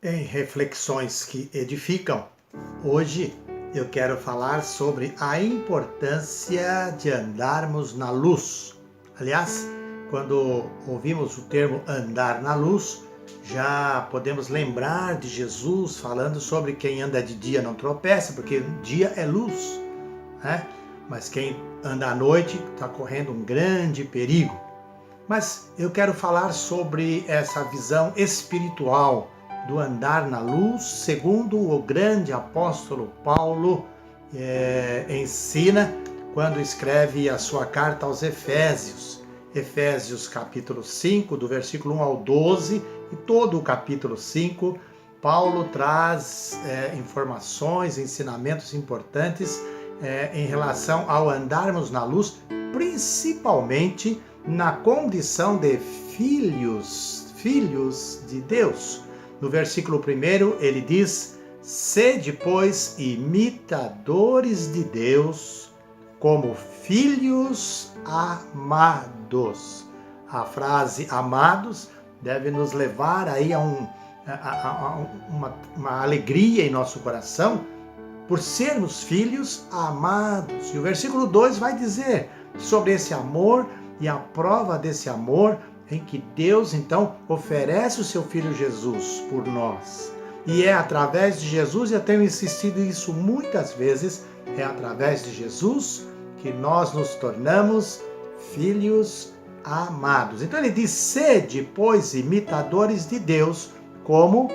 Em reflexões que edificam, hoje eu quero falar sobre a importância de andarmos na luz. Aliás, quando ouvimos o termo andar na luz, já podemos lembrar de Jesus falando sobre quem anda de dia não tropeça, porque dia é luz, né? Mas quem anda à noite está correndo um grande perigo. Mas eu quero falar sobre essa visão espiritual do andar na luz, segundo o grande apóstolo Paulo ensina quando escreve a sua carta aos Efésios. Efésios capítulo 5, do versículo 1 ao 12, e todo o capítulo 5, Paulo traz informações, ensinamentos importantes em relação ao andarmos na luz, principalmente na condição de filhos de Deus. No versículo 1 ele diz: sede, pois, imitadores de Deus, como filhos amados. A frase amados deve nos levar aí a uma alegria em nosso coração, por sermos filhos amados. E o versículo 2 vai dizer sobre esse amor e a prova desse amor em que Deus, então, oferece o seu Filho Jesus por nós. E é através de Jesus, e eu tenho insistido isso muitas vezes, é através de Jesus que nós nos tornamos filhos amados. Então ele diz: sede, pois, imitadores de Deus, como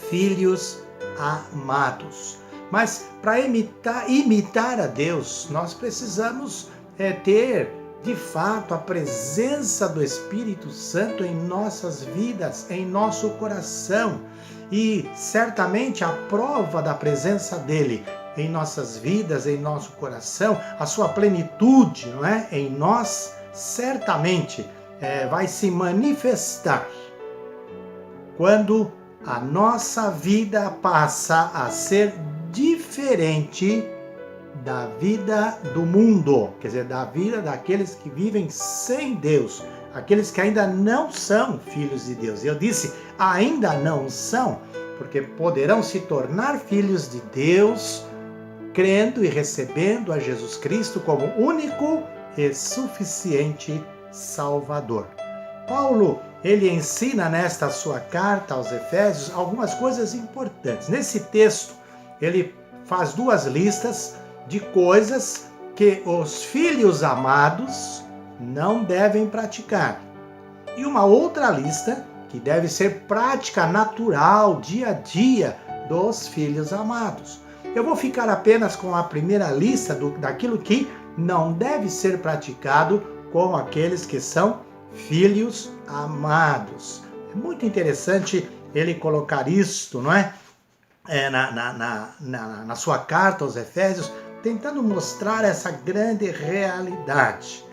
filhos amados. Mas para imitar a Deus, nós precisamos ter, de fato, a presença do Espírito Santo em nossas vidas, em nosso coração. E certamente a prova da presença dele em nossas vidas, em nosso coração, a sua plenitude, não é? Em nós, certamente vai se manifestar quando a nossa vida passa a ser diferente da vida do mundo, quer dizer, da vida daqueles que vivem sem Deus, aqueles que ainda não são filhos de Deus. E eu disse ainda não são, porque poderão se tornar filhos de Deus crendo e recebendo a Jesus Cristo como único e suficiente Salvador. Paulo, ele ensina nesta sua carta aos Efésios algumas coisas importantes. Nesse texto, ele faz duas listas de coisas que os filhos amados não devem praticar. E uma outra lista que deve ser prática natural, dia a dia, dos filhos amados. Eu vou ficar apenas com a primeira lista daquilo que não deve ser praticado com aqueles que são filhos amados. É muito interessante ele colocar isto, não é? Na sua carta aos Efésios, tentando mostrar essa grande realidade.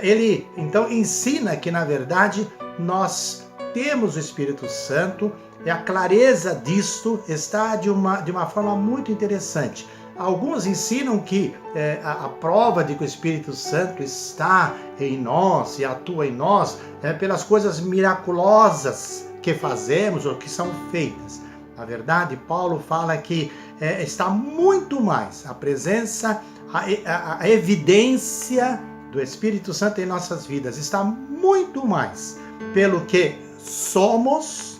Ele, então, ensina que, na verdade, nós temos o Espírito Santo, e a clareza disto está de uma forma muito interessante. Alguns ensinam que a prova de que o Espírito Santo está em nós e atua em nós pelas coisas miraculosas que fazemos ou que são feitas. Na verdade, Paulo fala que está muito mais a presença, a evidência do Espírito Santo em nossas vidas, está muito mais pelo que somos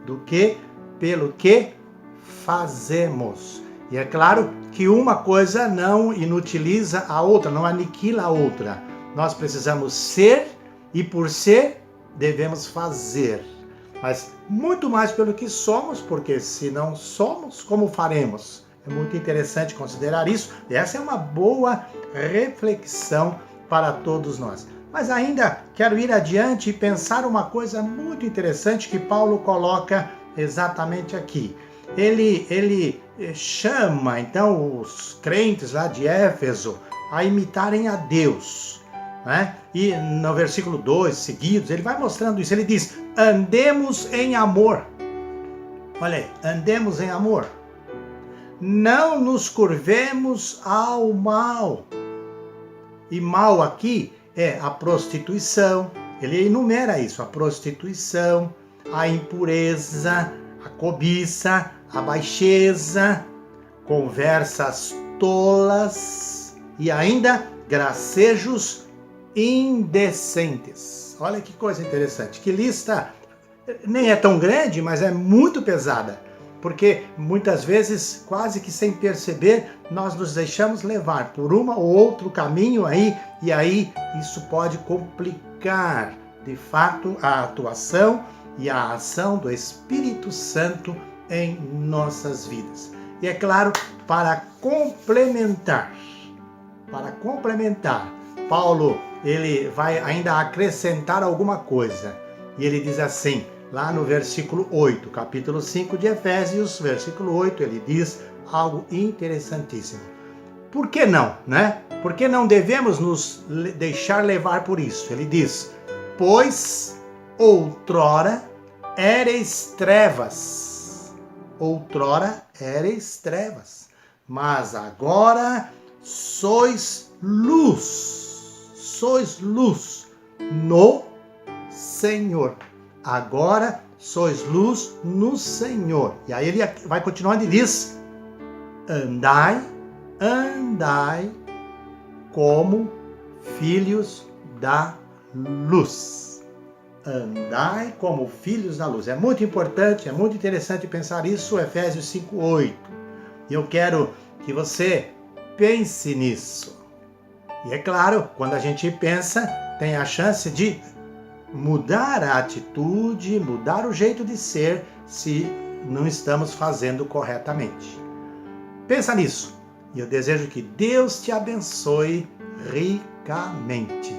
do que pelo que fazemos. E é claro que uma coisa não inutiliza a outra, não aniquila a outra. Nós precisamos ser e por ser devemos fazer. Mas muito mais pelo que somos, porque se não somos, como faremos? É muito interessante considerar isso. E essa é uma boa reflexão para todos nós. Mas ainda quero ir adiante e pensar uma coisa muito interessante que Paulo coloca exatamente aqui. Ele chama, então, os crentes lá de Éfeso a imitarem a Deus, né? E no versículo 2, seguidos, ele vai mostrando isso. Ele diz: andemos em amor. Olha aí, andemos em amor. Não nos curvemos ao mal. E mal aqui é a prostituição. Ele enumera isso: a prostituição, a impureza, a cobiça, a baixeza, conversas tolas e ainda gracejos indecentes. Olha que coisa interessante, que lista nem é tão grande, mas é muito pesada, porque muitas vezes, quase que sem perceber, nós nos deixamos levar por um ou outro caminho aí, e aí isso pode complicar, de fato, a atuação e a ação do Espírito Santo em nossas vidas. E é claro, para complementar, Paulo, ele vai ainda acrescentar alguma coisa. E ele diz assim, lá no versículo 8, capítulo 5 de Efésios, versículo 8, ele diz algo interessantíssimo. Por que não, né? Por que não devemos nos deixar levar por isso? Ele diz, pois outrora éreis trevas, mas agora sois luz no Senhor. Agora sois luz no Senhor. E aí ele vai continuando e diz, andai como filhos da luz. Andai como filhos da luz. É muito importante, é muito interessante pensar isso, Efésios 5:8. E eu quero que você pense nisso. E é claro, quando a gente pensa, tem a chance de mudar a atitude, mudar o jeito de ser, se não estamos fazendo corretamente. Pensa nisso. E eu desejo que Deus te abençoe ricamente.